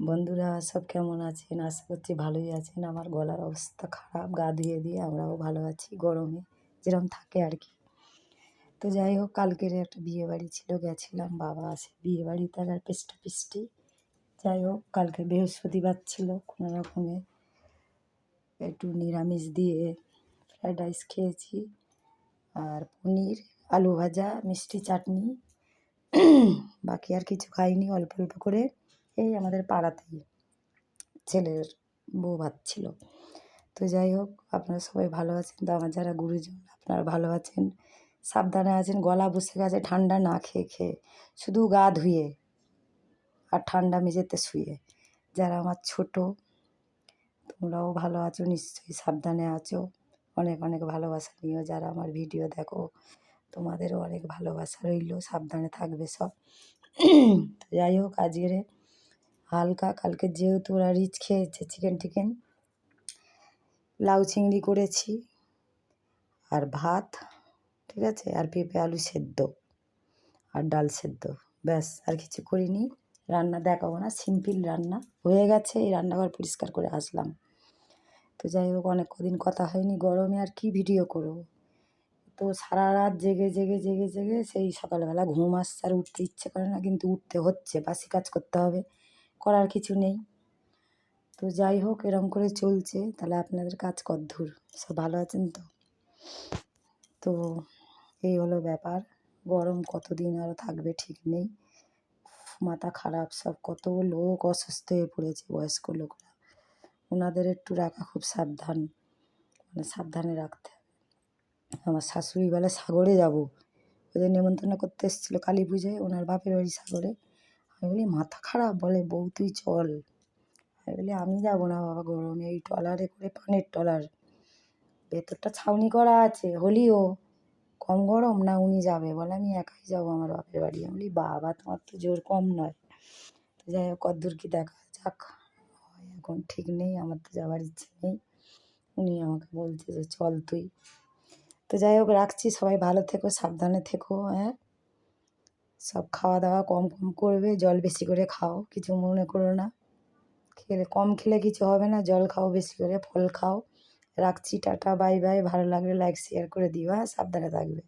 বন্ধুরা সব কেমন আছেন? আশা করছি ভালোই আছেন। আমার গলার অবস্থা খারাপ। গা ধুয়ে দিয়ে আমরাও ভালো আছি গরমে যেরকম থাকে আর কি। তো যাই হোক কালকের একটা বিয়েবাড়ি ছিল, গেছিলাম। বাবা আসে বিয়েবাড়িতে আর পিষ্টাপিষ্টি। যাই হোক কালকে বৃহস্পতিবার ছিল, কোনো রকমে একটু নিরামিষ দিয়ে ফ্রায়েড রাইস খেয়েছি, আর পনির, আলু ভাজা, মিষ্টি চাটনি। বাকি আর কিছু খাইনি, অল্প অল্প করে। এই আমাদের পাড়াতেই ছেলের বউ ভাত ছিল। তো যাই হোক আপনারা সবাই ভালো আছেন তো? আমার যারা গুরুজন আপনারা ভালো আছেন, সাবধানে আছেন। গলা বসে গেছে ঠান্ডা না খেয়ে খেয়ে, শুধু গা ধুয়ে আর ঠান্ডা মেঝেতে শুয়ে। যারা আমার ছোট, তোমরাও ভালো আছো নিশ্চয়ই, সাবধানে আছো। অনেক অনেক ভালোবাসা নিও। যারা আমার ভিডিও দেখো তোমাদেরও অনেক ভালোবাসা রইল, সাবধানে থাকবে সব। তো যাই হোক আজকের হালকা, কালকে যেহেতু ওরা রিচ খেয়েছে চিকেন টিকেন, লাউ চিংড়ি করেছি আর ভাত, ঠিক আছে, আর পেঁপে আলু সেদ্ধ আর ডাল সেদ্ধ, ব্যাস। আর কিছু করিনি। রান্না দেখাবো না, সিম্পল রান্না হয়ে গেছে। এই রান্নাঘর পরিষ্কার করে আসলাম। তো যাই হোক অনেক কদিন কথা হয়নি, গরমে আর কি ভিডিও করব। তো সারা রাত জেগে জেগে জেগে জেগে সেই সকালবেলা ঘুম আসছে, আর উঠতে ইচ্ছে করে না, কিন্তু উঠতে হচ্ছে, বাসি কাজ করতে হবে, করার কিছু নেই। তো যাই হোক এরম করে চলছে। তাহলে আপনাদের কাজ কদ্দূর? সব ভালো আছেন তো? তো এই হলো ব্যাপার। গরম কতদিন আরও থাকবে ঠিক নেই। মাথা খারাপ সব, কত লোক অসুস্থ হয়ে পড়েছে, বয়স্ক লোকরা। ওনাদের একটু রাখা খুব সাবধান, মানে সাবধানে রাখতে হবে। আমার শাশুড়ি বলে সাগরে যাব, ওদের নেমন্তন্ন করতে এসেছিলো কালী পুজোয়, ওনার বাপের বাড়ি সাগরে। আমি বলি মাথা খারাপ, বলে বউ তুই চল। আমি বলি আমি যাবো না বাবা, গরমে এই ট্রলারে করে, পানের ট্রলার, ভেতরটা ছাউনি করা আছে, হলিও কম গরম না উনি যাবে? বলে আমি একাই যাবো আমার বাপের বাড়ি। আমি বলি বাবা তোমার তো জোর কম নয়। তো যাই হোক কদ্দূর কি দেখা যাক হয়, এখন ঠিক নেই, আমার তো যাওয়ার ইচ্ছে নেই। উনি আমাকে বলছে যে চল তুই। তো যাই হোক রাখছি, সবাই ভালো থেকো, সাবধানে থেকো, হ্যাঁ। সব খাওয়া দাওয়া কম কম করবে, জল বেশি করে খাও, কিছু মনে করো না। কম খেলে কিছু হবে না, জল খাও বেশি করে, ফল খাও। রাখছি, টাটা, বাই বাই। ভালো লাগলে লাইক শেয়ার করে দিও, হ্যাঁ, সাবধানে থাকবে।